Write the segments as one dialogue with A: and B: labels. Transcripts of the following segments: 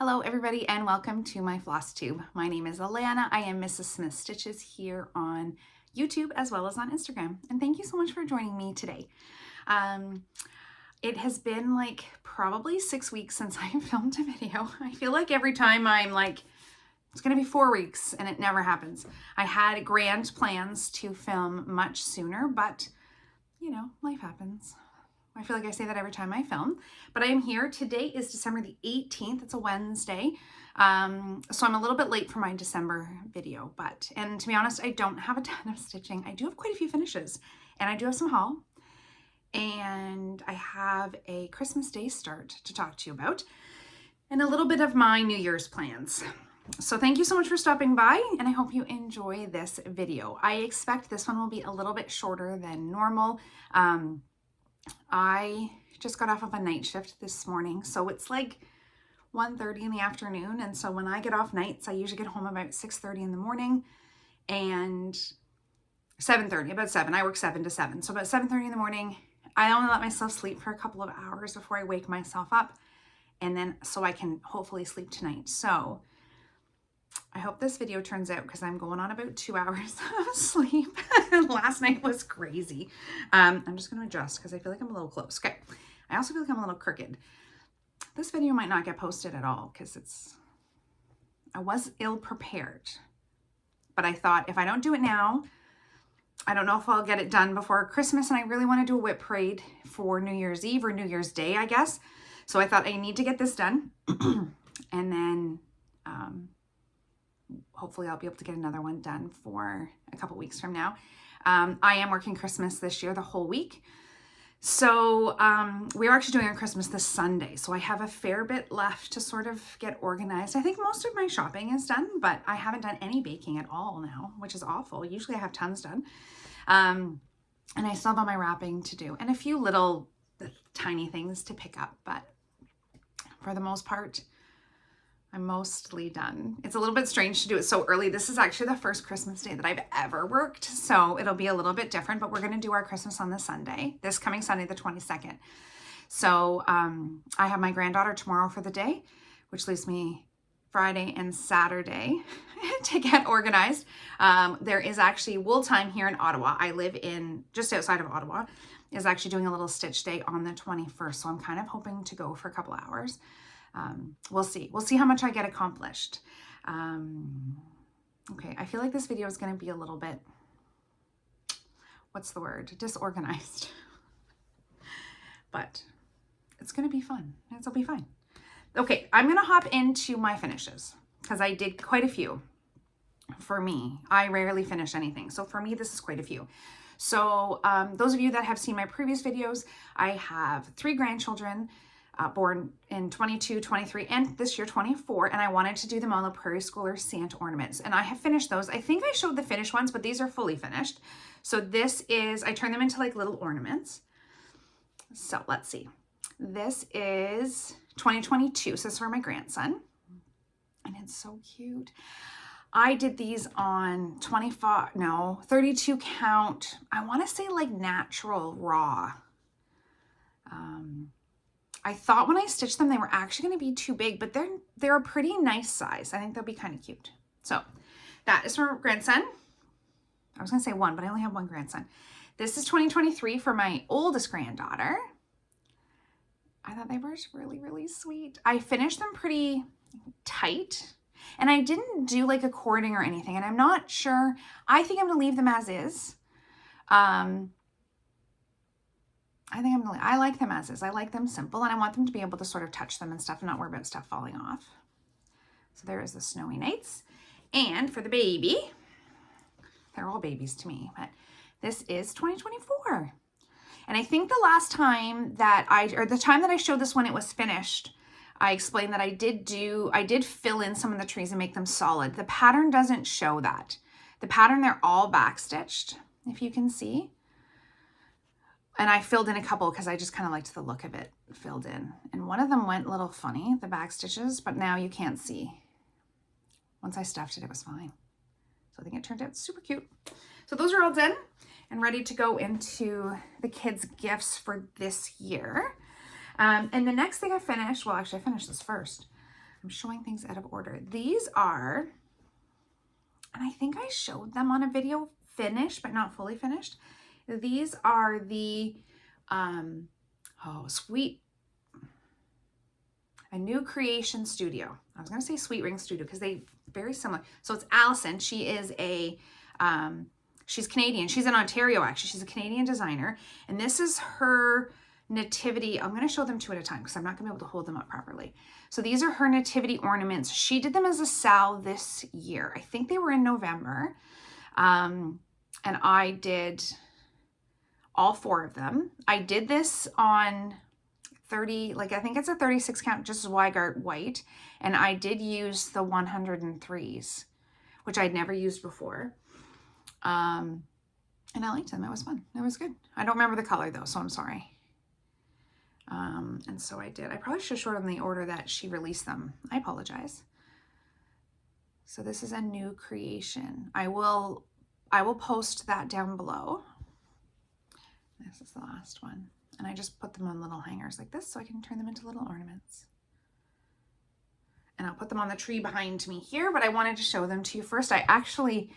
A: Hello everybody and welcome to my Flosstube. My name is Alana. I am Mrs.SmithStitches here on YouTube as well as on Instagram. And thank you so much for joining me today. It has been like probably 6 weeks since I filmed a video. I feel like every time I'm like, it's gonna be 4 weeks and it never happens. I had grand plans to film much sooner, but you know, life happens. I feel like I say that every time I film, but I am here. Today is December the 18th. It's a Wednesday. So I'm a little bit late for my December video, and to be honest, I don't have a ton of stitching. I do have quite a few finishes and I do have some haul, and I have a Christmas Day start to talk to you about and a little bit of my New Year's plans. So thank you so much for stopping by, and I hope you enjoy this video. I expect this one will be a little bit shorter than normal. I just got off of a night shift this morning, so it's like 1:30 in the afternoon, and so when I get off nights, I usually get home about 6:30 in the morning, and 7:30, about 7. I work 7 to 7, so about 7:30 in the morning, I only let myself sleep for a couple of hours before I wake myself up, and then so I can hopefully sleep tonight. So I hope this video turns out, because I'm going on about 2 hours of sleep. Last night was crazy. I'm just going to adjust because I feel like I'm a little close. Okay. I also feel like I'm a little crooked. This video might not get posted at all because I was ill prepared. But I thought if I don't do it now, I don't know if I'll get it done before Christmas, and I really want to do a whip parade for New Year's Eve or New Year's Day, I guess. So I thought I need to get this done. And then hopefully I'll be able to get another one done for a couple weeks from now. I am working Christmas this year, the whole week. So we're actually doing our Christmas this Sunday. So I have a fair bit left to sort of get organized. I think most of my shopping is done, but I haven't done any baking at all now, which is awful. Usually I have tons done. And I still have all my wrapping to do and a few little tiny things to pick up. But for the most part, I'm mostly done. It's a little bit strange to do it so early. This is actually the first Christmas Day that I've ever worked, so it'll be a little bit different, but we're gonna do our Christmas on this Sunday, this coming Sunday, the 22nd. So I have my granddaughter tomorrow for the day, which leaves me Friday and Saturday to get organized. There is actually Wool Time here in Ottawa. I live in just outside of Ottawa, is actually doing a little stitch day on the 21st, so I'm kind of hoping to go for a couple hours. We'll see. We'll see how much I get accomplished. Okay, I feel like this video is going to be a little bit, what's the word? Disorganized. But it's going to be fun. It'll be fine. Okay, I'm going to hop into my finishes because I did quite a few. For me, I rarely finish anything. So for me, this is quite a few. So those of you that have seen my previous videos, I have 3 grandchildren. Born in 22, 23, and this year 24, and I wanted to do them all a Prairie Schooler Santa ornaments, and I have finished those. I think I showed the finished ones, but these are fully finished. So this is, I turn them into like little ornaments. So let's see. This is 2022, so this is for my grandson, and it's so cute. I did these on 32 count. I want to say like natural raw. I thought when I stitched them, they were actually going to be too big, but they're a pretty nice size. I think they'll be kind of cute. So that is for grandson. I was going to say one, but I only have one grandson. This is 2023 for my oldest granddaughter. I thought they were really, really sweet. I finished them pretty tight, and I didn't do like a cording or anything, and I'm not sure. I think I'm going to leave them as is. I like them as is. I like them simple, and I want them to be able to sort of touch them and stuff and not worry about stuff falling off. So there is the Snowy Nights. And for the baby, they're all babies to me, but this is 2024. And I think the last time that the time that I showed this when it was finished, I explained that I did fill in some of the trees and make them solid. The pattern doesn't show that. The pattern, they're all backstitched, if you can see. And I filled in a couple because I just kind of liked the look of it filled in. And one of them went a little funny, the back stitches, but now you can't see. Once I stuffed it, it was fine. So I think it turned out super cute. So those are all done and ready to go into the kids' gifts for this year. And the next thing I finished, well, actually I finished this first. I'm showing things out of order. These are, and I think I showed them on a video, finished, but not fully finished. These are the, a new creation studio. I was going to say Sweet Ring Studio because they very similar. So it's Allison. She is a, she's Canadian. She's in Ontario, actually. She's a Canadian designer. And this is her nativity. I'm going to show them two at a time because I'm not going to be able to hold them up properly. So these are her nativity ornaments. She did them as a sal this year. I think they were in November. And I did all 4 of them. I did this on 30, like I think it's a 36 count, just Zweigart white. And I did use the 103s, which I'd never used before. And I liked them. It was fun. It was good. I don't remember the color though, so I'm sorry. And so I did. I probably should have showed them the order that she released them. I apologize. So this is a new creation. I will post that down below. This is the last one. And I just put them on little hangers like this so I can turn them into little ornaments. And I'll put them on the tree behind me here, but I wanted to show them to you first. I actually,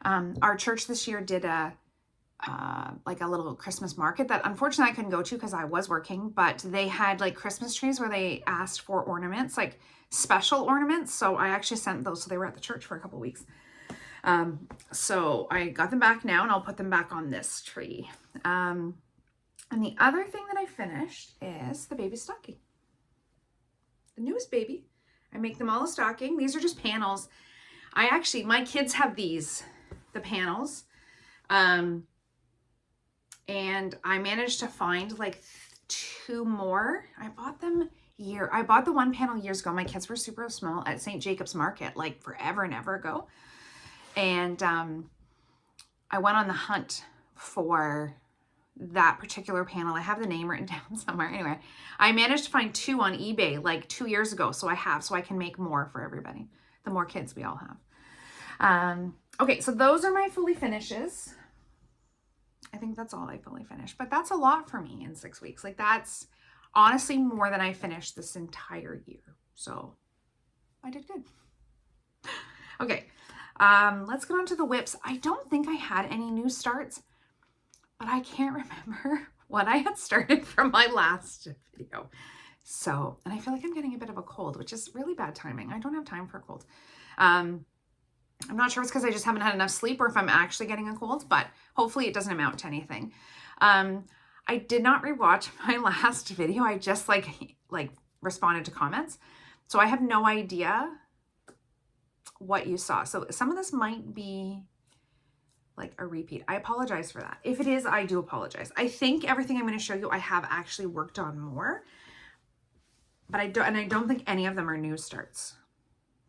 A: our church this year did like a little Christmas market that unfortunately I couldn't go to because I was working, but they had like Christmas trees where they asked for ornaments, like special ornaments. So I actually sent those. So they were at the church for a couple weeks. So I got them back now and I'll put them back on this tree. And the other thing that I finished is the baby stocking. The newest baby. I make them all a stocking. These are just panels. My kids have these, the panels. And I managed to find like 2 more. I bought the one panel years ago. My kids were super small at St. Jacob's Market, like forever and ever ago. And I went on the hunt for that particular panel. I have the name written down somewhere. Anyway, I managed to find 2 on eBay like 2 years ago. So I can make more for everybody. The more kids we all have. Okay, so those are my fully finishes. I think that's all I fully finished, but that's a lot for me in 6 weeks. Like that's honestly more than I finished this entire year. So I did good. Okay, let's get on to the whips. I don't think I had any new starts, but I can't remember what I had started from my last video. So, and I feel like I'm getting a bit of a cold, which is really bad timing. I don't have time for a cold. I'm not sure it's because I just haven't had enough sleep or if I'm actually getting a cold, but hopefully it doesn't amount to anything. I did not rewatch my last video. I just like responded to comments. So I have no idea what you saw. So some of this might be like a repeat. I apologize for that. If it is, I do apologize. I think everything I'm going to show you, I have actually worked on more, but I don't think any of them are new starts,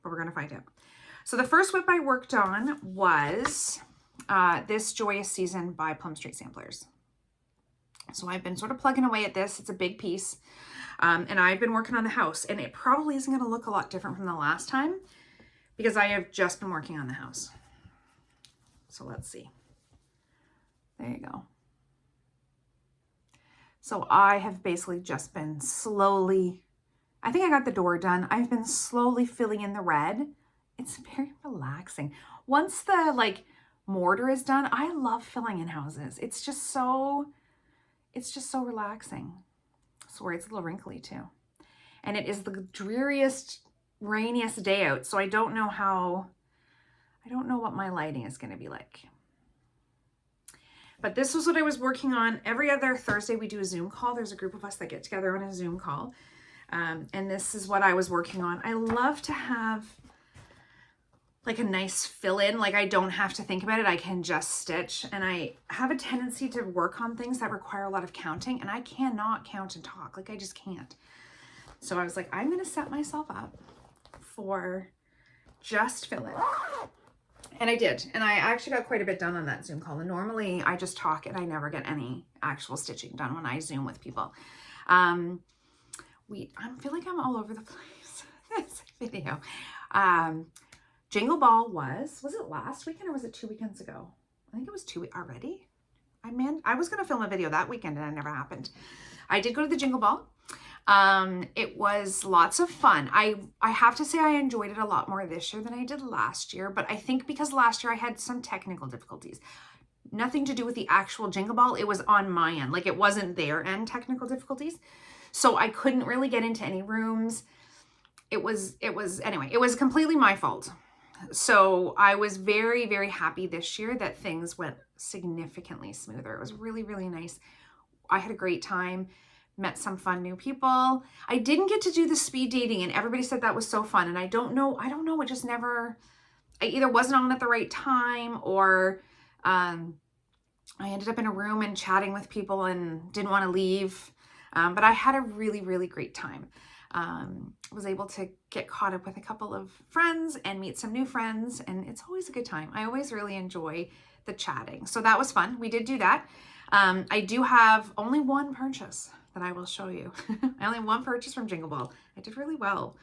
A: but we're going to find out. So the first whip I worked on was this Joyous Season by Plum Street Samplers. So I've been sort of plugging away at this. It's a big piece. And I've been working on the house, and it probably isn't going to look a lot different from the last time because I have just been working on the house. So let's see. There you go. So I have basically just been slowly, I think I got the door done. I've been slowly filling in the red. It's very relaxing. Once the like mortar is done, I love filling in houses. It's just so relaxing. Sorry, it's a little wrinkly too. And it is the dreariest, rainiest day out. So I don't know what my lighting is going to be like. But this was what I was working on. Every other Thursday we do a Zoom call. There's a group of us that get together on a Zoom call. And this is what I was working on. I love to have like a nice fill in. Like I don't have to think about it. I can just stitch. And I have a tendency to work on things that require a lot of counting. And I cannot count and talk. Like I just can't. So I was like, I'm going to set myself up for just fill in. And I did. And I actually got quite a bit done on that Zoom call. And normally I just talk and I never get any actual stitching done when I Zoom with people. I feel like I'm all over the place this video. Jingle Ball was it last weekend or was it 2 weekends ago? I think it was 2 weeks already. I was going to film a video that weekend and it never happened. I did go to the Jingle Ball. It was lots of fun. I have to say I enjoyed it a lot more this year than I did last year, but I think because last year I had some technical difficulties. Nothing to do with the actual Jingle Ball. It was on my end. Like, it wasn't their end technical difficulties. So I couldn't really get into any rooms. Anyway, it was completely my fault. So I was very, very happy this year that things went significantly smoother. It was really, really nice. I had a great time, met some fun new people. I didn't get to do the speed dating, and everybody said that was so fun. And I don't know, it just never, I either wasn't on at the right time, or I ended up in a room and chatting with people and didn't want to leave. But I had a really, really great time. Was able to get caught up with a couple of friends and meet some new friends, and it's always a good time. I always really enjoy the chatting. So that was fun. We did do that. I do have only one purchase that I will show you. I only have one purchase from Jingle Ball. I did really well.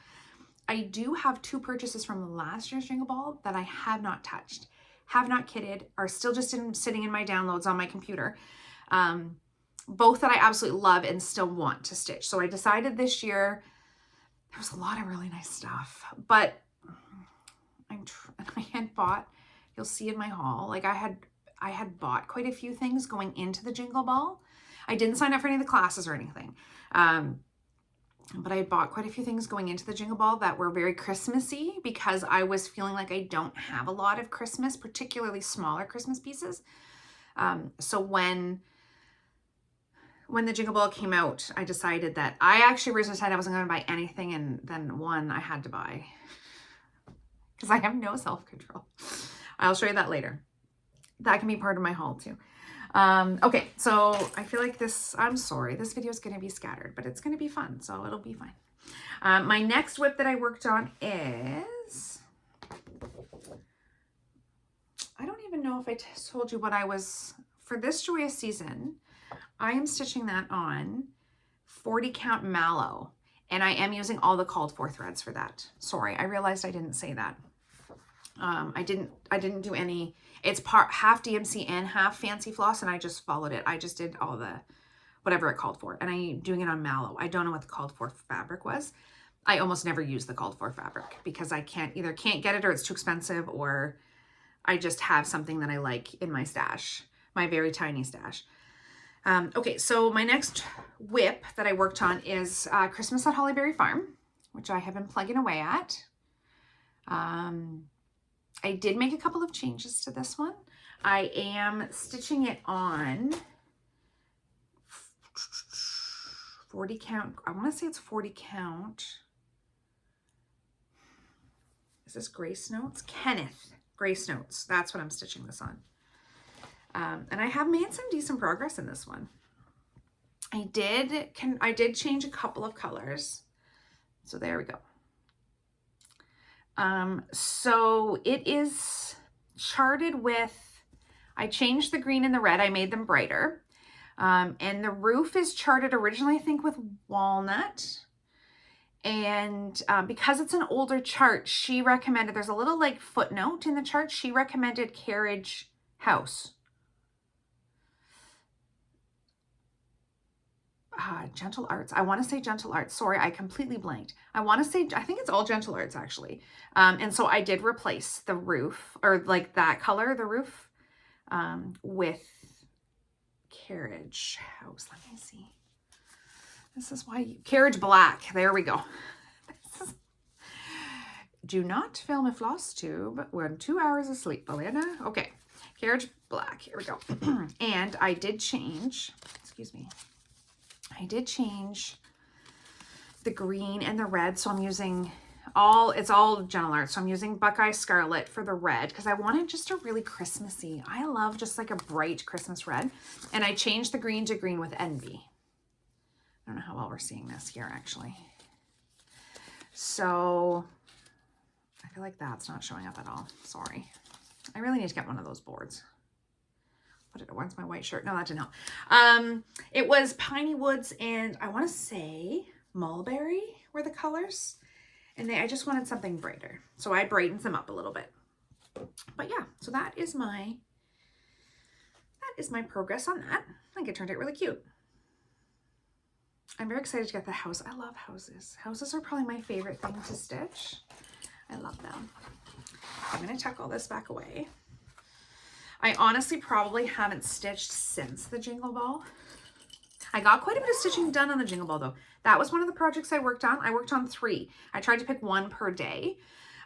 A: I do have 2 purchases from last year's Jingle Ball that I have not touched. Have not kidded, are still just sitting in my downloads on my computer. Both that I absolutely love and still want to stitch. So I decided this year, there was a lot of really nice stuff, but I had bought, you'll see in my haul, like I had bought quite a few things going into the Jingle Ball. I didn't sign up for any of the classes or anything. But I bought quite a few things going into the Jingle Ball that were very Christmassy, because I was feeling like I don't have a lot of Christmas, particularly smaller Christmas pieces. So when the Jingle Ball came out, I decided that I actually originally decided I wasn't going to buy anything, and then one I had to buy because I have no self-control. I'll show you that later. That can be part of my haul too. Okay, so I feel like I'm sorry, this video is going to be scattered, but it's going to be fun, so it'll be fine. My next whip that I worked on is, I don't even know if I told you what I was, for this joyous season, I am stitching that on 40 count mallow, and I am using all the called for threads for that. Sorry, I realized I didn't say that. I didn't do any, it's half DMC and half fancy floss, and I just followed it. I just did all the, whatever it called for, and I'm doing it on mallow. I don't know what the called for fabric was. I almost never use the called for fabric because I can't get it, or it's too expensive, or I just have something that I like in my stash, my very tiny stash. Okay, so my next whip that I worked on is Christmas at Hollyberry Farm, which I have been plugging away at. I did make a couple of changes to this one. I am stitching it on 40 count. I want to say it's 40 count. Is this Grace Notes? Kenneth Grace Notes. That's what I'm stitching this on. And I have made some decent progress in this one. I did change a couple of colors. So there we go. So it is charted with, I changed the green and the red. I made them brighter. And the roof is charted originally, I think, with walnut. And because it's an older chart, she recommended, there's a little like footnote in the chart. She recommended Carriage House. Gentle Arts. I want to say Gentle Arts. Sorry, I completely blanked. I think it's all Gentle Arts actually. And so I did replace the roof, or like that color, the roof, with Carriage House. Let me see. This is why Carriage Black. There we go. Do not film a floss tube when 2 hours of sleep, Elena. Okay. Carriage Black. Here we go. And I did change, excuse me. I did change the green and the red, so I'm using it's all Gentle Arts. So I'm using Buckeye Scarlet for the red because I wanted just a really Christmassy. I love just like a bright Christmas red. And I changed the green to Green with Envy. I don't know how well we're seeing this here actually. So I feel like that's not showing up at all. Sorry. I really need to get one of those boards. Where's my white shirt? No, that didn't help. It was Piney Woods and I want to say Mulberry were the colors. And I just wanted something brighter. So I brightened them up a little bit. But yeah, so that is my progress on that. I think it turned out really cute. I'm very excited to get the house. I love houses. Houses are probably my favorite thing to stitch. I love them. I'm going to tuck all this back away. I honestly probably haven't stitched since the Jingle Ball. I got quite a bit of stitching done on the Jingle Ball though. That was one of the projects I worked on. I worked on 3. I tried to pick 1 per day.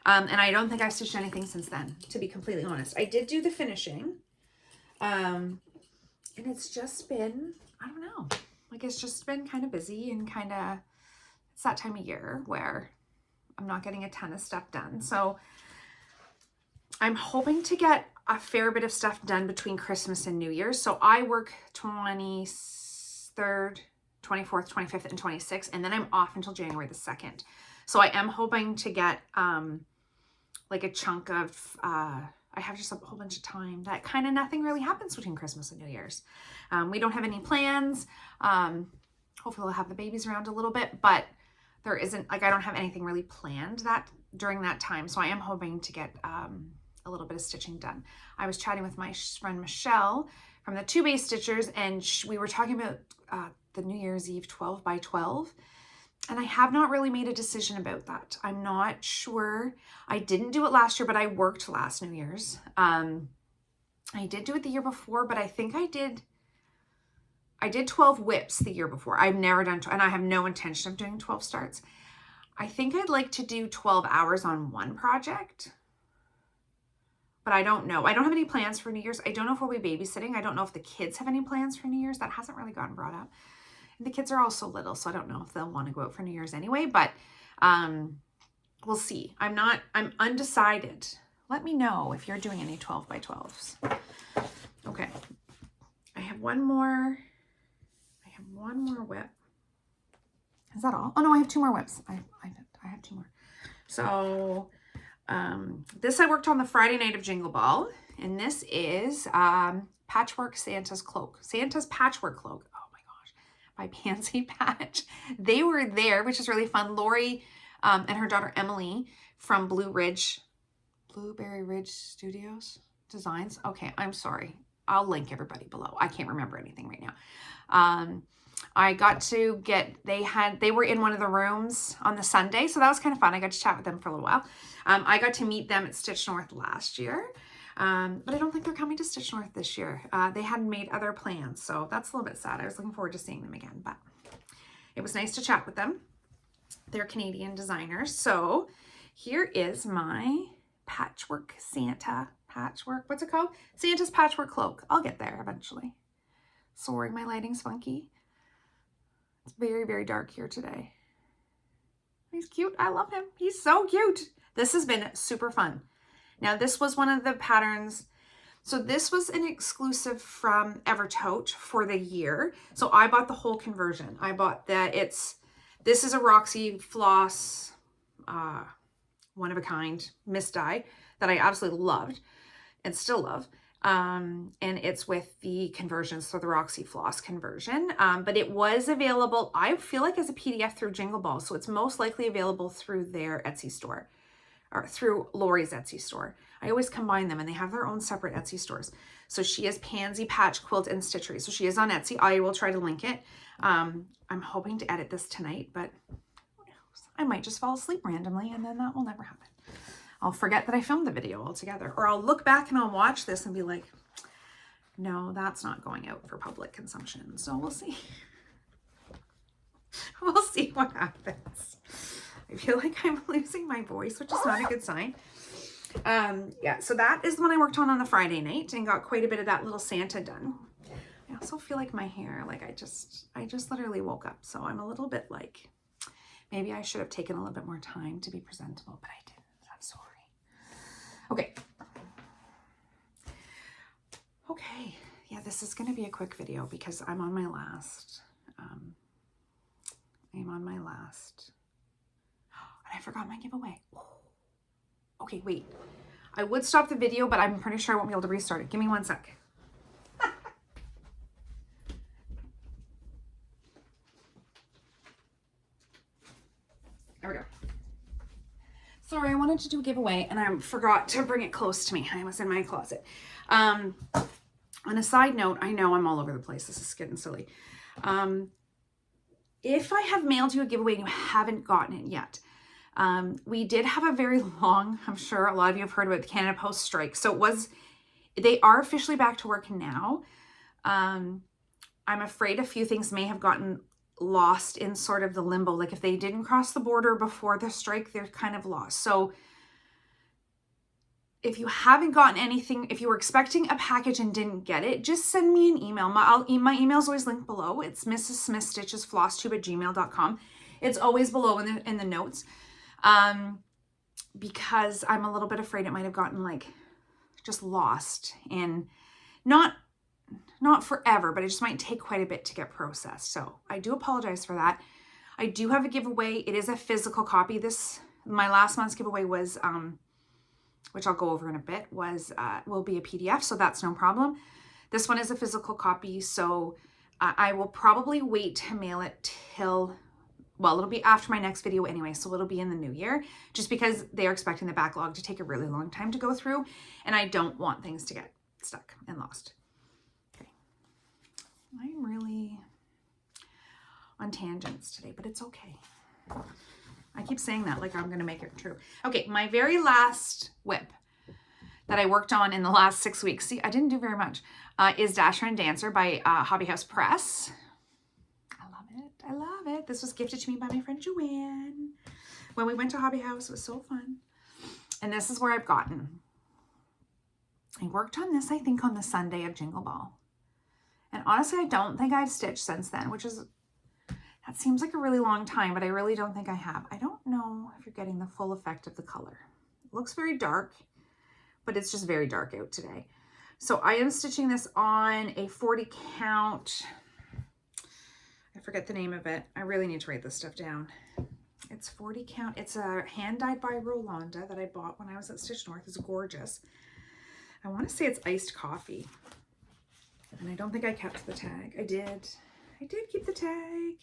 A: And I don't think I've stitched anything since then, to be completely honest. I did do the finishing. And it's just been, I don't know, like it's just been kind of busy and kind of, it's that time of year where I'm not getting a ton of stuff done. So I'm hoping to get a fair bit of stuff done between Christmas and New Year's. So I work 23rd, 24th, 25th, and 26th, and then I'm off until January the 2nd. So I am hoping to get like a chunk of, I have just a whole bunch of time that kind of nothing really happens between Christmas and New Year's. We don't have any plans. Hopefully we'll have the babies around a little bit, but there isn't, like I don't have anything really planned that during that time. So I am hoping to get a little bit of stitching done. I was chatting with my friend Michelle from the 2 Base Stitchers, and we were talking about the New Year's Eve 12 by 12. And I have not really made a decision about that. I'm not sure. I didn't do it last year, but I worked last New Year's. I did do it the year before, but I think I did 12 whips the year before. I've never done, and I have no intention of doing 12 starts. I think I'd like to do 12 hours on one project, but I don't know. I don't have any plans for New Year's. I don't know if we'll be babysitting. I don't know if the kids have any plans for New Year's. That hasn't really gotten brought up. The kids are all so little, so I don't know if they'll want to go out for New Year's anyway, but we'll see. I'm undecided. Let me know if you're doing any 12 by 12s. Okay. I have one more whip. Is that all? Oh no, I have 2 more whips. I have 2 more. So this I worked on the Friday night of Jingle Ball, and this is Patchwork Santa's Cloak. Santa's Patchwork Cloak. By Pansy Patch. They were there, which is really fun. Lori and her daughter Emily from Blueberry Ridge Studios Designs. Okay, I'm sorry. I'll link everybody below. I can't remember anything right now. I got to get, they were in one of the rooms on the Sunday, so that was kind of fun. I got to chat with them for a little while. I got to meet them at Stitch North last year. But I don't think they're coming to Stitch North this year. They hadn't made other plans, so that's a little bit sad. I was looking forward to seeing them again, but it was nice to chat with them. They're Canadian designers. So here is my Patchwork Santa Patchwork. What's it called? Santa's Patchwork Cloak. I'll get there eventually. Sorry, my lighting's funky. It's very, very dark here today. He's cute. I love him. He's so cute. This has been super fun. Now, this was one of the patterns. So this was an exclusive from Evertote for the year. So I bought the whole conversion. I bought that. This is a Roxy Floss, one of a kind, mist dye that I absolutely loved and still love. And it's with the conversions, so the Roxy Floss conversion. But it was available, I feel like, as a PDF through Jingle Ball. So it's most likely available through their Etsy store. Or through Lori's Etsy store. I always combine them, and they have their own separate Etsy stores. So she is Pansy Patch Quilt and Stitchery. So she is on Etsy. I will try to link it. I'm hoping to edit this tonight, but who knows? I might just fall asleep randomly, and then that will never happen. I'll forget that I filmed the video altogether, or I'll look back and I'll watch this and be like, no, that's not going out for public consumption. So we'll see. We'll see what happens. I feel like I'm losing my voice, which is not a good sign. Yeah, so that is the one I worked on the Friday night and got quite a bit of that little Santa done. I also feel like my hair, like I just literally woke up. So I'm a little bit like, maybe I should have taken a little bit more time to be presentable, but I didn't. I'm sorry. Okay. Okay. Yeah, this is going to be a quick video because I'm on my last, and I forgot my giveaway. Okay, wait. I would stop the video, but I'm pretty sure I won't be able to restart it. Give me 1 sec. There we go. Sorry, I wanted to do a giveaway and I forgot to bring it close to me. I was in my closet. On a side note, I know I'm all over the place. This is getting silly. if I have mailed you a giveaway and you haven't gotten it yet, we did have a very long, I'm sure a lot of you have heard about the Canada Post strike. So they are officially back to work now. I'm afraid a few things may have gotten lost in sort of the limbo. Like if they didn't cross the border before the strike, they're kind of lost. So if you haven't gotten anything, if you were expecting a package and didn't get it, just send me an email. My email is always linked below. It's Mrs.SmithStitches Flosstube@gmail.com. It's always below in the notes. Because I'm a little bit afraid it might have gotten like just lost in not forever, but it just might take quite a bit to get processed. So I do apologize for that. I do have a giveaway. It is a physical copy. My last month's giveaway was, which I'll go over in a bit, will be a PDF, so that's no problem. This one is a physical copy, so I will probably wait to mail it till, well, it'll be after my next video anyway, so it'll be in the new year, just because they're expecting the backlog to take a really long time to go through, and I don't want things to get stuck and lost. Okay. I'm really on tangents today, but it's okay. I keep saying that like I'm going to make it true. Okay, my very last whip that I worked on in the last 6 weeks, see, I didn't do very much, is Dasher and Dancer by Hobby House Press. I love it. I love it. This was gifted to me by my friend Joanne when we went to Hobby House. It was so fun. And this is where I've gotten. I worked on this, I think, on the Sunday of Jingle Ball. And honestly, I don't think I've stitched since then, that seems like a really long time, but I really don't think I have. I don't know if you're getting the full effect of the color. It looks very dark, but it's just very dark out today. So I am stitching this on a 40 count. I forget the name of it. I really need to write this stuff down. It's 40 count. It's a hand dyed by Rolanda that I bought when I was at Stitch North. It's gorgeous. I want to say it's iced coffee. And I don't think I kept the tag. I did keep the tag.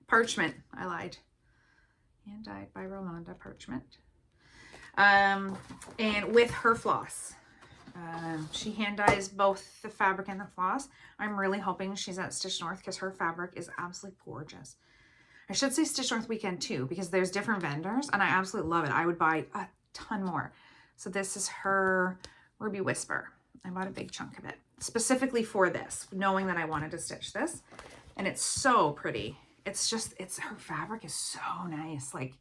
A: Parchment, I lied. Hand dyed by Rolanda Parchment. And with her floss. She hand dyes both the fabric and the floss. I'm really hoping she's at Stitch North because her fabric is absolutely gorgeous. I should say Stitch North weekend too, because there's different vendors and I absolutely love it. I would buy a ton more. So this is her Ruby Whisper. I bought a big chunk of it specifically for this, knowing that I wanted to stitch this. And it's so pretty. Her fabric is so nice. Like,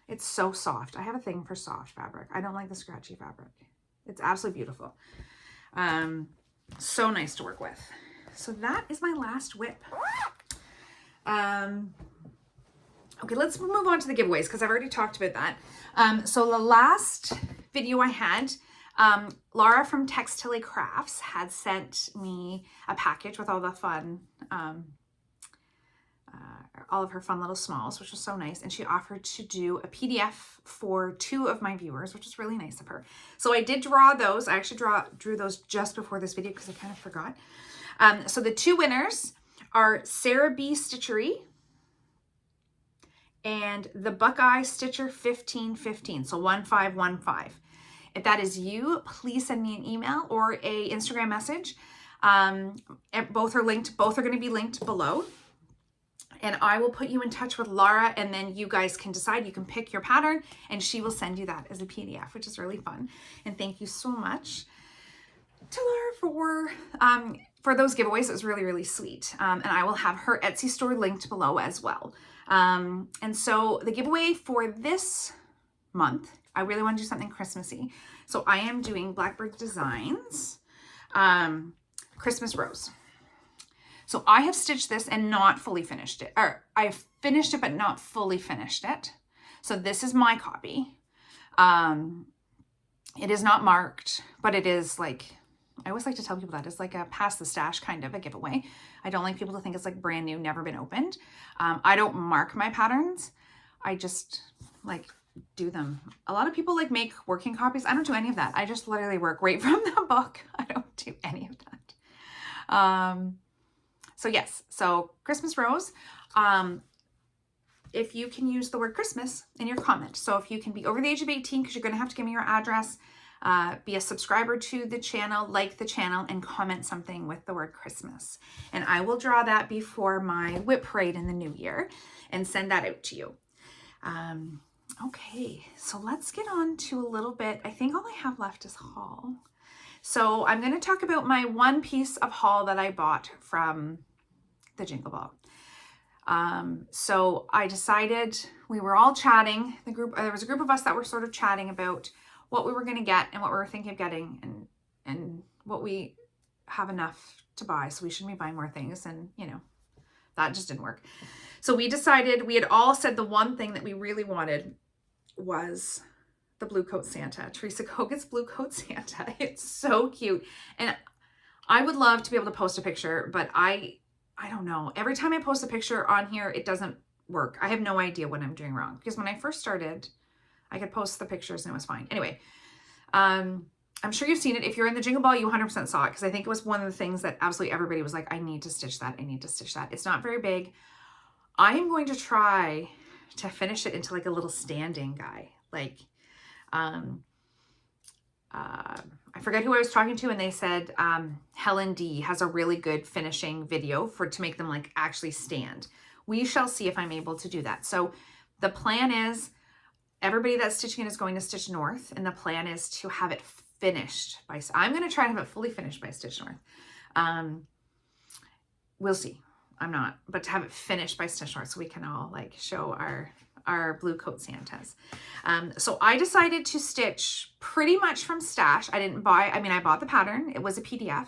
A: it's so soft. I have a thing for soft fabric. I don't like the scratchy fabric. It's absolutely beautiful. So nice to work with. So that is my last whip. Okay, let's move on to the giveaways because I've already talked about that. So the last video I had, Laura from Textilly Crafts had sent me a package with all the fun, all of her fun little smalls, which was so nice. And she offered to do a PDF for 2 of my viewers, which was really nice of her. So I did draw those. I actually drew those just before this video because I kind of forgot. So the 2 winners are Sarah B. Stitchery and the Buckeye Stitcher 1515. So 1515. If that is you, please send me an email or a Instagram message. Both are linked. Both are going to be linked below. And I will put you in touch with Laura, and then you guys can decide. You can pick your pattern, and she will send you that as a PDF, which is really fun. And thank you so much to Laura for those giveaways. It was really, really sweet. And I will have her Etsy store linked below as well. And so the giveaway for this month, I really want to do something Christmassy. So I am doing Blackbird Designs Christmas Rose. So I have stitched this and not fully finished it. Or I finished it, but not fully finished it. So this is my copy. It is not marked, but it is like, I always like to tell people that it's like a pass the stash kind of a giveaway. I don't like people to think it's like brand new, never been opened. I don't mark my patterns. I just like do them. A lot of people like make working copies. I don't do any of that. I just literally work right from the book. I don't do any of that. So yes, so Christmas Rose, if you can use the word Christmas in your comment. So if you can be over the age of 18, because you're going to have to give me your address, be a subscriber to the channel, like the channel, and comment something with the word Christmas. And I will draw that before my whip parade in the new year and send that out to you. Okay, so let's get on to a little bit. I think all I have left is haul. So I'm going to talk about my one piece of haul that I bought from the Jingle Ball. So I decided, we were all chatting, there was a group of us that were sort of chatting about what we were going to get and what we were thinking of getting and what we have enough to buy. So we shouldn't be buying more things. And you know, that just didn't work. So we decided, we had all said the one thing that we really wanted was the Blue Coat Santa. Teresa Koget's Blue Coat Santa. It's so cute. And I would love to be able to post a picture, but I don't know. Every time I post a picture on here, it doesn't work. I have no idea what I'm doing wrong. Because when I first started, I could post the pictures and it was fine. Anyway, I'm sure you've seen it. If you're in the Jingle Ball, you 100% saw it. Because I think it was one of the things that absolutely everybody was like, I need to stitch that. I need to stitch that. It's not very big. I am going to try to finish it into like a little standing guy. Like, I forget who I was talking to, and they said Helen D has a really good finishing video to make them like actually stand. We shall see if I'm able to do that. So the plan is everybody that's stitching is going to stitch north, and the plan is to have it finished by, I'm going to try to have it fully finished by Stitch North. We'll see. I'm not, but to have it finished by Stitch North so we can all like show our Blue Coat Santas. So I decided to stitch pretty much from stash. I bought the pattern. It was a PDF.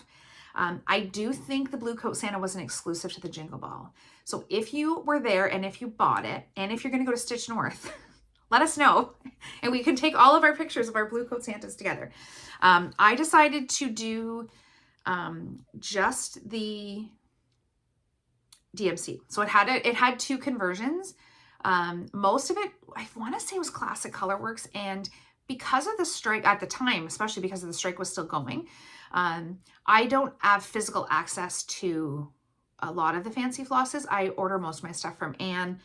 A: I do think the Blue Coat Santa was an exclusive to the Jingle Ball. So if you were there and if you bought it, and if you're going to go to Stitch North, let us know and we can take all of our pictures of our Blue Coat Santas together. I decided to do just the DMC. So it had two conversions. Most of it, I want to say, was Classic Colorworks, and because of the strike at the time, especially because of the strike was still going, I don't have physical access to a lot of the fancy flosses. I order most of my stuff from Anne,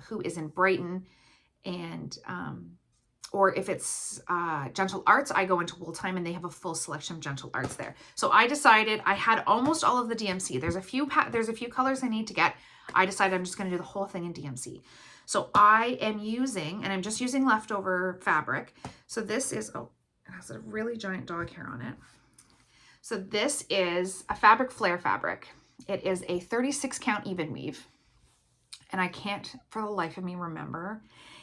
A: who is in Brighton, and or if it's Gentle Arts, I go into Wool Time and they have a full selection of Gentle Arts there. So I decided, I had almost all of the DMC. There's a few colors I need to get. I decided I'm just going to do the whole thing in DMC. So I am using, and I'm just using leftover fabric. So this is, oh, it has a really giant dog hair on it. So this is a fabric flare fabric. It is a 36 count even weave. And I can't for the life of me remember.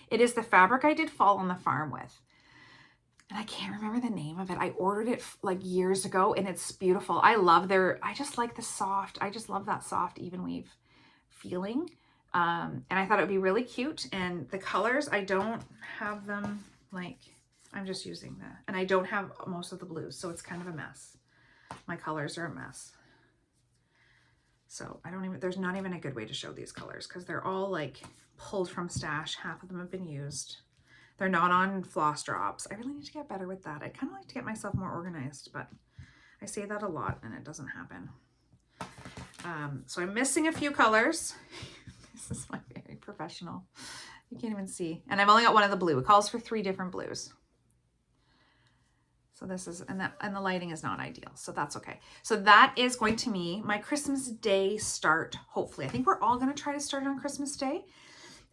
A: It is the fabric I did Fall on the Farm with. And I can't remember the name of it. I ordered it like years ago and it's beautiful. I just like the soft, I just love that soft even weave feeling. And I thought it would be really cute. And the colors, I don't have them, like, I'm just using that. And I don't have most of the blues, so it's kind of a mess. My colors are a mess. So there's not even a good way to show these colors because they're all like pulled from stash. Half of them have been used. They're not on floss drops. I really need to get better with that. I kind of like to get myself more organized, but I say that a lot and it doesn't happen. So I'm missing a few colors. This is my very professional. You can't even see. And I've only got one of the blue. It calls for 3 different blues. So this is, and the lighting is not ideal, so that's okay. So that is going to be my Christmas Day start, hopefully. I think we're all going to try to start on Christmas Day.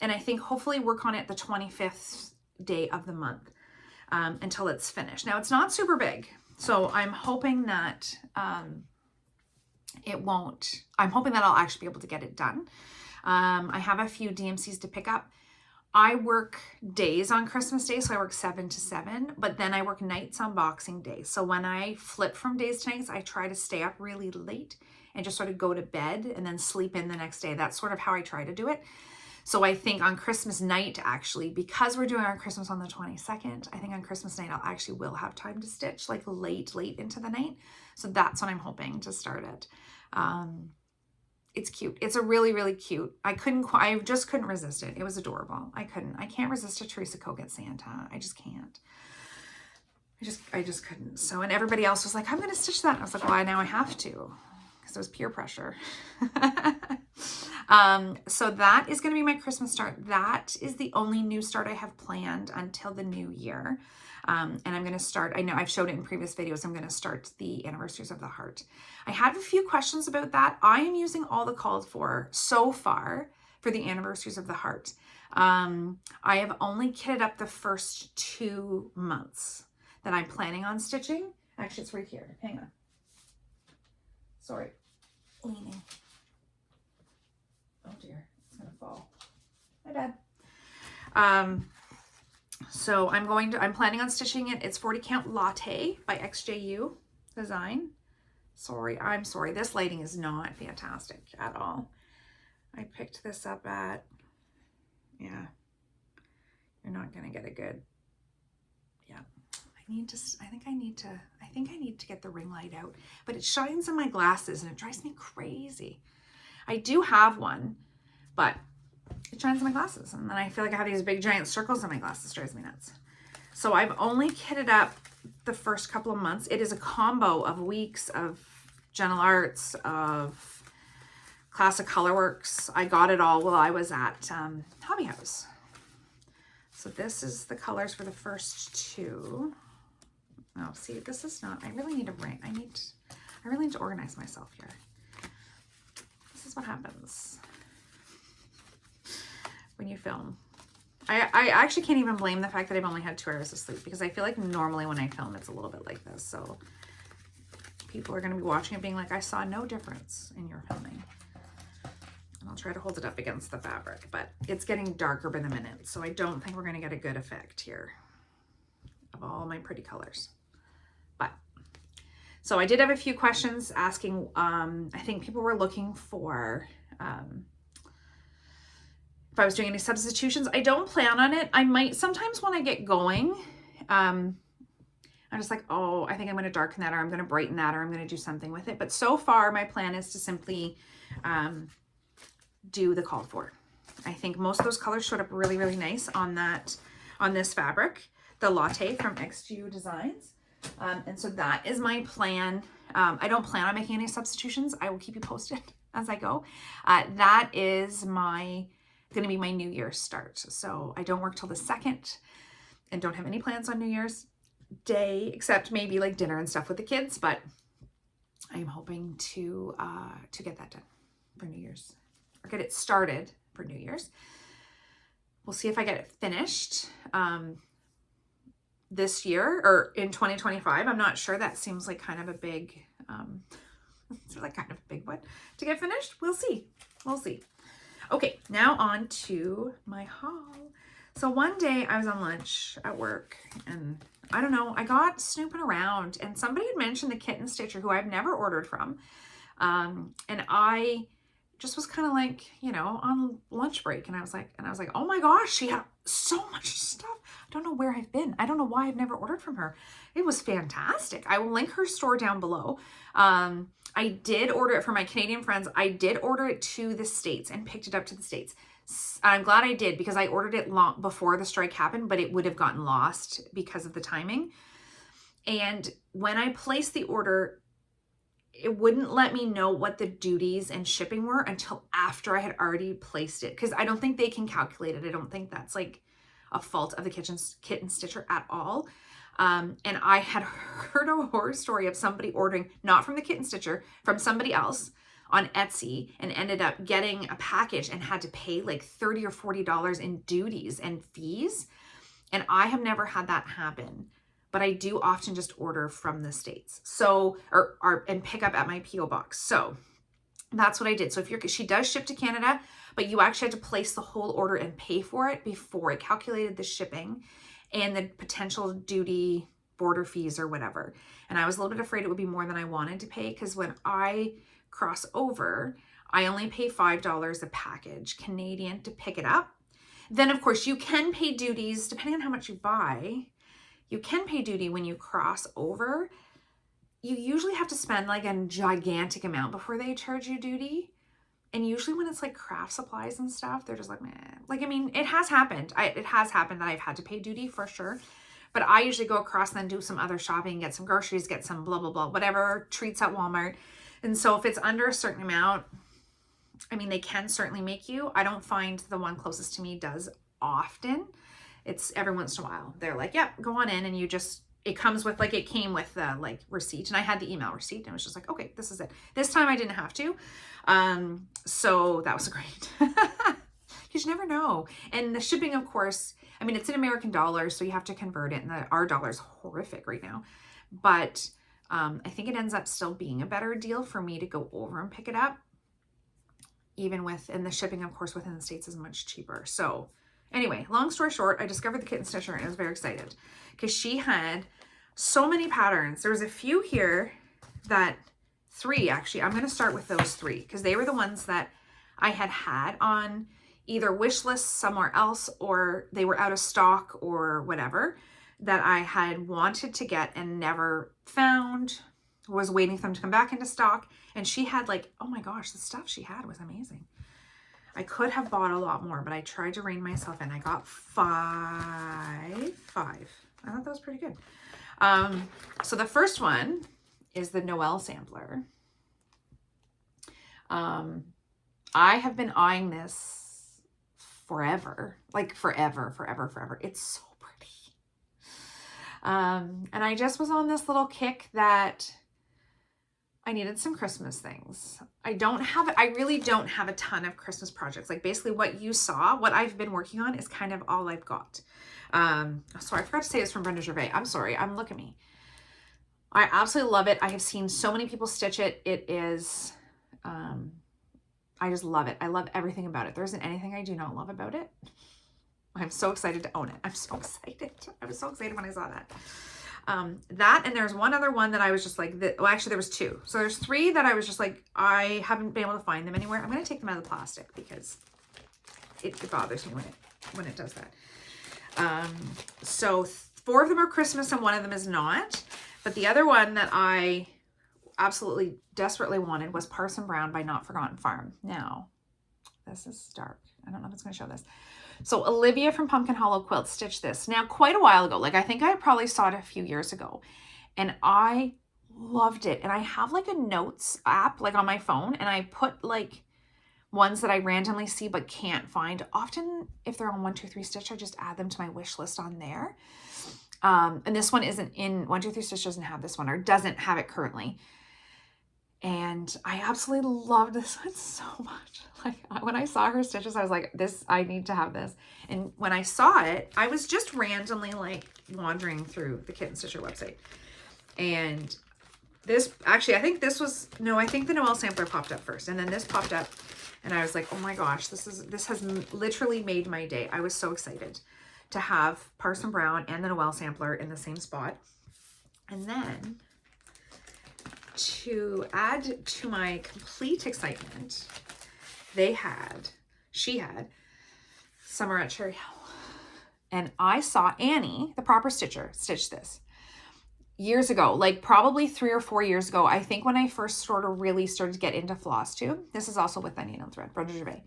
A: And I think hopefully work on it the 25th day of the month until it's finished. Now, it's not super big, so I'm hoping that I'm hoping that I'll actually be able to get it done. I have a few DMCs to pick up. I work days on Christmas Day, so I work 7 to 7, but then I work nights on Boxing Day. So when I flip from days to nights, I try to stay up really late and just sort of go to bed and then sleep in the next day. That's sort of how I try to do it. So I think on Christmas night, actually, because we're doing our Christmas on the 22nd, I think on Christmas night, I will have time to stitch like late into the night. So that's when I'm hoping to start it. It's cute. It's a really, really cute. I just couldn't resist it. It was adorable. I can't resist a Teresa Koget Santa. I just can't. I just couldn't. So, and everybody else was like, I'm going to stitch that. And I was like, well, now I have to, because it was peer pressure. So that is going to be my Christmas start. That is the only new start I have planned until the new year. And I'm going to start, I know I've showed it in previous videos, I'm going to start the Anniversaries of the Heart. I have a few questions about that. I am using all the called for so far for the Anniversaries of the Heart. I have only kitted up the first 2 months that I'm planning on stitching. Actually, it's right here. Hang on. Sorry. Leaning. Oh dear, it's gonna fall. My bad. So I'm planning on stitching it. It's 40 count latte by XJU design. I'm sorry. This lighting is not fantastic at all. I picked this up at, yeah, you're not gonna get a good, yeah. I think I need to get the ring light out, but it shines in my glasses and it drives me crazy. I do have one, but it shines in my glasses. And then I feel like I have these big giant circles in my glasses. It drives me nuts. So I've only kitted up the first couple of months. It is a combo of weeks of Gentle Arts, of Classic Colorworks. I got it all while I was at Hobby House. So this is the colors for the first 2. Oh, see, this is not, I really need a ring. I really need to organize myself here. This is what happens when you film. I actually can't even blame the fact that I've only had 2 hours of sleep, because I feel like normally when I film, it's a little bit like this. So people are going to be watching it being like, I saw no difference in your filming. And I'll try to hold it up against the fabric, but it's getting darker by the minute. So I don't think we're going to get a good effect here of all my pretty colors. But so I did have a few questions asking, I think people were looking for, if I was doing any substitutions. I don't plan on it. I might sometimes when I get going, I'm just like, oh, I think I'm going to darken that, or I'm going to brighten that, or I'm going to do something with it. But so far my plan is to simply, do the called for. I think most of those colors showed up really, really nice on this fabric, the latte from XGU Designs. And so that is my plan. I don't plan on making any substitutions. I will keep you posted as I go. That is going to be my New Year's start. So I don't work till the 2nd and don't have any plans on New Year's Day, except maybe like dinner and stuff with the kids. But I'm hoping to get that done for New Year's, or get it started for New Year's. We'll see if I get it finished this year or in 2025. I'm not sure. That seems like kind of a big, one to get finished. We'll see. We'll see. Okay, now on to my haul. So one day I was on lunch at work, and I don't know, I got snooping around, and somebody had mentioned the Kitten Stitcher, who I've never ordered from. And I just was kind of like, you know, on lunch break, and I was like, oh my gosh, she had so much stuff. I don't know where I've been. I don't know why I've never ordered from her. It was fantastic. I will link her store down below. I did order it for my Canadian friends. I did order it to the States and picked it up to the States. I'm glad I did, because I ordered it long before the strike happened, but it would have gotten lost because of the timing. And when I placed the order, it wouldn't let me know what the duties and shipping were until after I had already placed it, because I don't think they can calculate it. I don't think that's like a fault of the Kitten Stitcher at all. And I had heard a horror story of somebody ordering, not from the Kitten Stitcher, from somebody else on Etsy, and ended up getting a package and had to pay like $30 or $40 in duties and fees. And I have never had that happen, but I do often just order from the States. So, and pick up at my P.O. box. So that's what I did. So she does ship to Canada, but you actually had to place the whole order and pay for it before it calculated the shipping and the potential duty, border fees, or whatever. And I was a little bit afraid it would be more than I wanted to pay, because when I cross over, I only pay $5 a package Canadian to pick it up. Then of course you can pay duties depending on how much you buy. You can pay duty when you cross over. You usually have to spend like a gigantic amount before they charge you duty. And usually when it's like craft supplies and stuff, they're just like, meh. Like, I mean, it has happened. It has happened that I've had to pay duty for sure. But I usually go across and then do some other shopping, get some groceries, get some blah, blah, blah, whatever, treats at Walmart. And so if it's under a certain amount, I mean, they can certainly make you. I don't find the one closest to me does often. It's every once in a while. They're like, yeah, go on in, and you just, it comes with, like, it came with the like receipt, and I had the email receipt, and it was just like, okay, this is it. This time I didn't have to. So that was great. Because you never know. And the shipping, of course, I mean, it's in American dollars, so you have to convert it, and our dollar is horrific right now. But I think it ends up still being a better deal for me to go over and pick it up. Even with, and the shipping, of course, within the States is much cheaper. So anyway, long story short, I discovered the Kitten Stitcher, and I was very excited because she had so many patterns. There was a few here that, 3 actually. I'm going to start with those 3 because they were the ones that I had on either wish lists somewhere else, or they were out of stock or whatever, that I had wanted to get and never found, was waiting for them to come back into stock. And she had, like, oh my gosh, the stuff she had was amazing. I could have bought a lot more, but I tried to rein myself in. I got 5. I thought that was pretty good. So the first one is the Noel sampler. I have been eyeing this forever, like forever. It's so pretty. And I just was on this little kick that I needed some Christmas things. I really don't have a ton of Christmas projects. Like, basically what you saw, what I've been working on is kind of all I've got. Sorry, I forgot to say this from Brenda Gervais. I'm sorry, look at me. I absolutely love it. I have seen so many people stitch it. It is, I just love it. I love everything about it. There isn't anything I do not love about it. I'm so excited to own it. I'm so excited. I was so excited when I saw that. That, and there's one other one that I was just like, well, actually there was 2. So there's 3 that I was just like, I haven't been able to find them anywhere. I'm going to take them out of the plastic because it bothers me when it does that. So 4 of them are Christmas and 1 of them is not. But the other one that I absolutely desperately wanted was Parson Brown by Not Forgotten Farm. Now, this is dark. I don't know if it's going to show this. So Olivia from Pumpkin Hollow Quilt stitched this now quite a while ago. Like, I think I probably saw it a few years ago, and I loved it. And I have like a notes app like on my phone, and I put like ones that I randomly see but can't find. Often if they're on 1-2-3-Stitch, I just add them to my wish list on there. And this one isn't in 1-2-3-Stitch, doesn't have this one, or doesn't have it currently. And I absolutely loved this one so much. Like, when I saw her stitches, I was like, I need to have this. And when I saw it, I was just randomly like wandering through the Kitten Stitcher website. And this, actually, I think the Noel sampler popped up first, and then this popped up, and I was like, oh my gosh, this has literally made my day. I was so excited to have Parson Brown and the Noel sampler in the same spot. And then, to add to my complete excitement, she had Summer at Cherry Hill. And I saw Annie, the proper stitcher, stitch this years ago, like probably 3 or 4 years ago. I think when I first sort of really started to get into Flosstube. This is also with Onion and Thread, Brenda Gervais.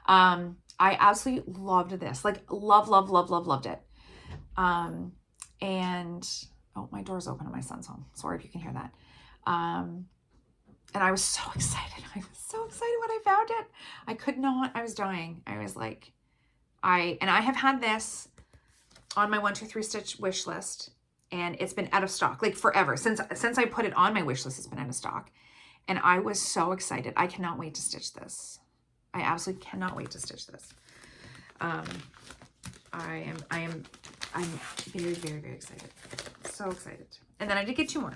A: I absolutely loved this. Like, loved it. And, oh, my door's open and my son's home. Sorry if you can hear that. And I was so excited. I was so excited when I found it. I could not, I was dying. I was like, I have had this on my 1-2-3-Stitch wish list, and it's been out of stock, like forever. Since I put it on my wish list, it's been out of stock. And I was so excited. I cannot wait to stitch this. I absolutely cannot wait to stitch this. I am very, very, very excited. So excited. And then I did get 2 more.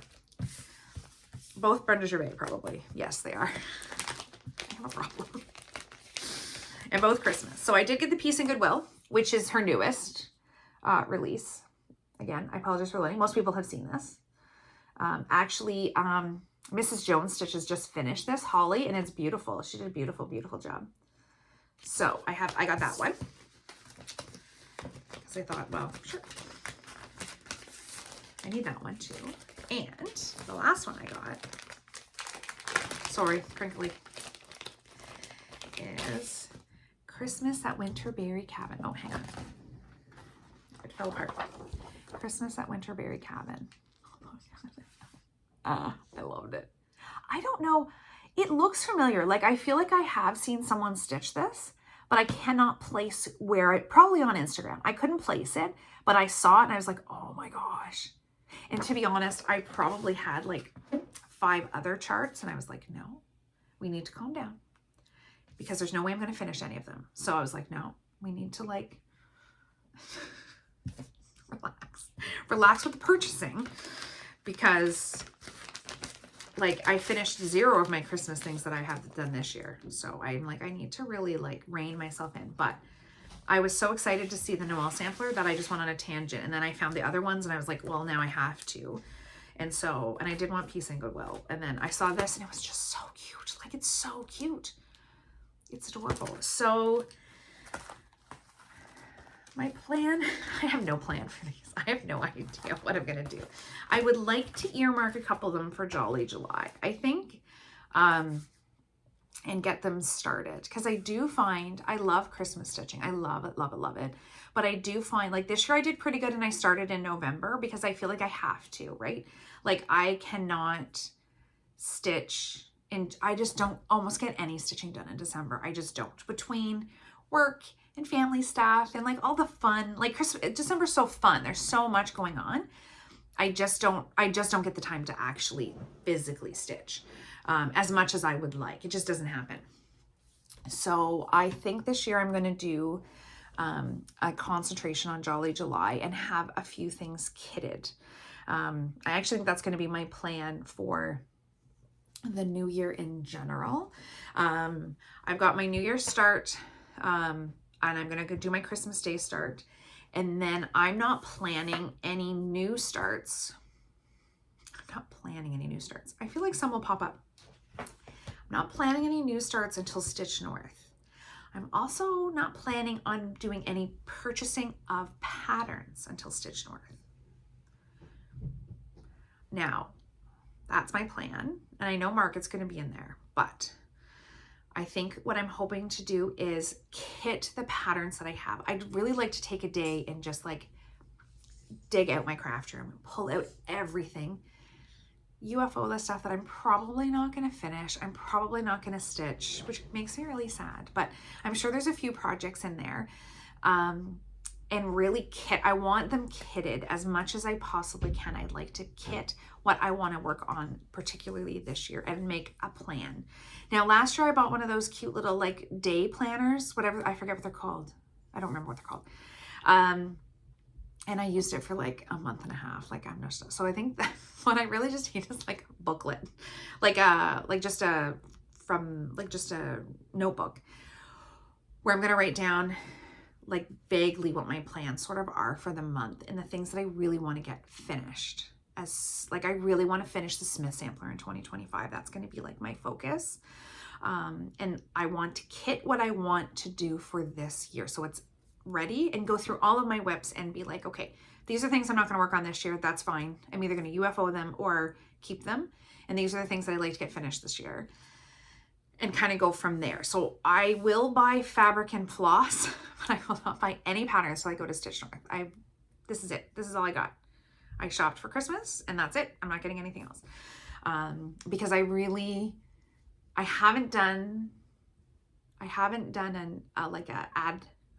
A: Both Brenda Gervais, probably. Yes, they are. I have a problem. And both Christmas. So I did get the Peace and Goodwill, which is her newest release. Again, I apologize for letting. Most people have seen this. Actually, Mrs. Jones-Stitches just finished this, Holly, and it's beautiful. She did a beautiful, beautiful job. So I got that one. Because I thought, well, sure. I need that one too. And the last one I got, sorry, crinkly, is Christmas at Winterberry Cabin. Oh, hang on. It fell apart. Christmas at Winterberry Cabin. I loved it. I don't know
B: it looks familiar. Like I feel like I have seen someone stitch this, but I cannot place where probably on Instagram. I couldn't place it, but I saw it and I was like, oh my gosh. And to be honest, I probably had like 5 other charts and I was like, no, we need to calm down because there's no way I'm going to finish any of them. So I was like, no, we need to like relax with the purchasing, because like I finished 0 of my Christmas things that I have done this year. So I'm like, I need to really like rein myself in. But I was so excited to see the Noel sampler that I just went on a tangent. And then I found the other ones and I was like, well, now I have to. And so, and I did want Peace and Goodwill. And then I saw this and it was just so cute. Like, it's so cute. It's adorable. So my plan, I have no plan for these. I have no idea what I'm going to do. I would like to earmark a couple of them for Jolly July, I think, and get them started. Because I do find, I love Christmas stitching. I love it, love it, love it. But I do find, like this year I did pretty good and I started in November because I feel like I have to, right? Like I cannot stitch and I just don't almost get any stitching done in December. I just don't. Between work and family stuff and like all the fun, like December's so fun. There's so much going on. I just don't get the time to actually physically stitch as much as I would like. It just doesn't happen. So I think this year I'm going to do a concentration on Jolly July and have a few things kitted. I actually think that's going to be my plan for the new year in general. I've got my New Year start, and I'm going to go do my Christmas Day start. And then I'm not planning any new starts. I'm not planning any new starts. I feel like some will pop up. I'm not planning any new starts until Stitch North. I'm also not planning on doing any purchasing of patterns until Stitch North. Now, that's my plan. And I know Market's going to be in there, but I think what I'm hoping to do is kit the patterns that I have. I'd really like to take a day and just like dig out my craft room, pull out everything, UFO the stuff that I'm probably not going to finish. I'm probably not going to stitch, which makes me really sad, but I'm sure there's a few projects in there. And really kit, I want them kitted as much as I possibly can. I'd like to kit what I want to work on, particularly this year, and make a plan. Now, last year I bought one of those cute little like day planners, whatever, I forget what they're called. I don't remember what they're called. And I used it for like a month and a half. Like I'm just, so I think that what I really just need is like a booklet, just a notebook where I'm going to write down like vaguely what my plans sort of are for the month and the things that I really want to get finished. As like, I really want to finish the Smith sampler in 2025. That's going to be like my focus. And I want to kit what I want to do for this year. So it's ready, and go through all of my whips and be like, okay, these are things I'm not going to work on this year. That's fine. I'm either going to UFO them or keep them. And these are the things that I like to get finished this year, and kind of go from there. So I will buy fabric and floss, but I will not buy any patterns. So I go to Stitch North. This is it. This is all I got. I shopped for Christmas and that's it. I'm not getting anything else. Because I haven't done I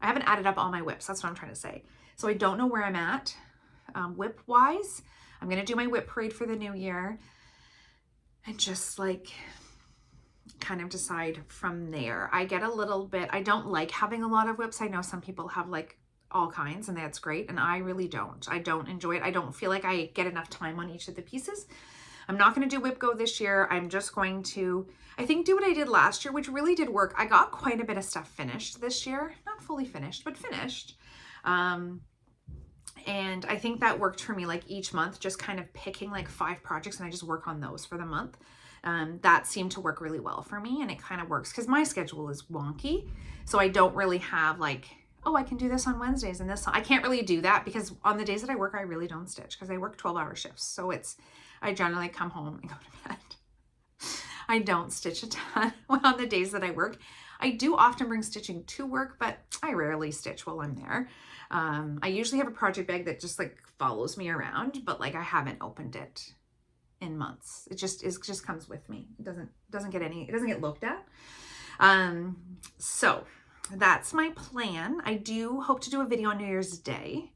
B: haven't added up all my whips. That's what I'm trying to say. So I don't know where I'm at whip wise. I'm going to do my whip parade for the new year and just like kind of decide from there. I get a little bit, I don't like having a lot of whips. I know some people have like all kinds and that's great. And I really don't. I don't enjoy it. I don't feel like I get enough time on each of the pieces. I'm not going to do whip go this year. I'm just going to, I think, do what I did last year, which really did work. I got quite a bit of stuff finished this year. Not fully finished, but finished. And I think that worked for me, like each month, just kind of picking like 5 projects and I just work on those for the month. That seemed to work really well for me, and it kind of works because my schedule is wonky. So I don't really have like, oh, I can do this on Wednesdays and this. I can't really do that because on the days that I work, I really don't stitch because I work 12-hour shifts. So I generally come home and go to bed. I don't stitch a ton on the days that I work. I do often bring stitching to work, but I rarely stitch while I'm there. I usually have a project bag that just like follows me around, but like I haven't opened it in months. It just comes with me. It doesn't get looked at. So that's my plan. I do hope to do a video on New Year's Day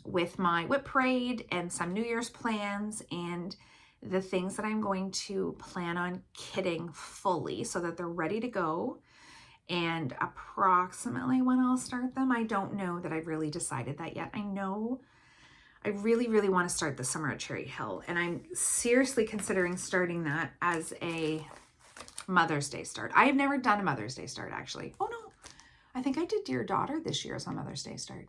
B: with my whip parade and some New Year's plans and the things that I'm going to plan on kitting fully so that they're ready to go, and approximately when I'll start them. I don't know that I've really decided that yet. I know I really, really want to start the summer at Cherry Hill, and I'm seriously considering starting that as a Mother's Day start. I have never done a Mother's Day start, actually. Oh no, I think I did Dear Daughter this year as a Mother's Day start.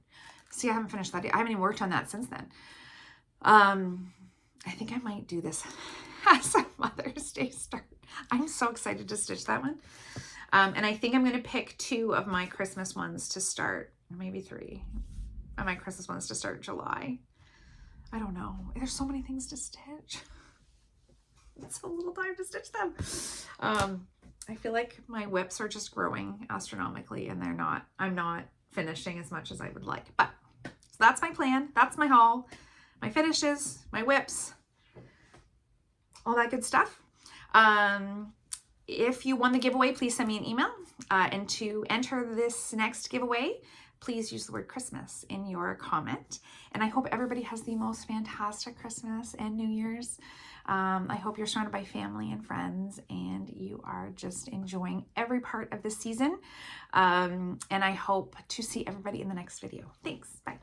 B: See, I haven't finished that. I haven't even worked on that since then. I think I might do this as a Mother's Day start. I'm so excited to stitch that one. And I think I'm going to pick 2 of my Christmas ones to start, maybe 3 of my Christmas ones to start July. I don't know. There's so many things to stitch. It's so little time to stitch them. I feel like my whips are just growing astronomically, and I'm not finishing as much as I would like. But so that's my plan. That's my haul. My finishes, my whips, all that good stuff. If you won the giveaway, please send me an email. And to enter this next giveaway, please use the word Christmas in your comment. And I hope everybody has the most fantastic Christmas and New Year's. I hope you're surrounded by family and friends and you are just enjoying every part of this season. And I hope to see everybody in the next video. Thanks. Bye.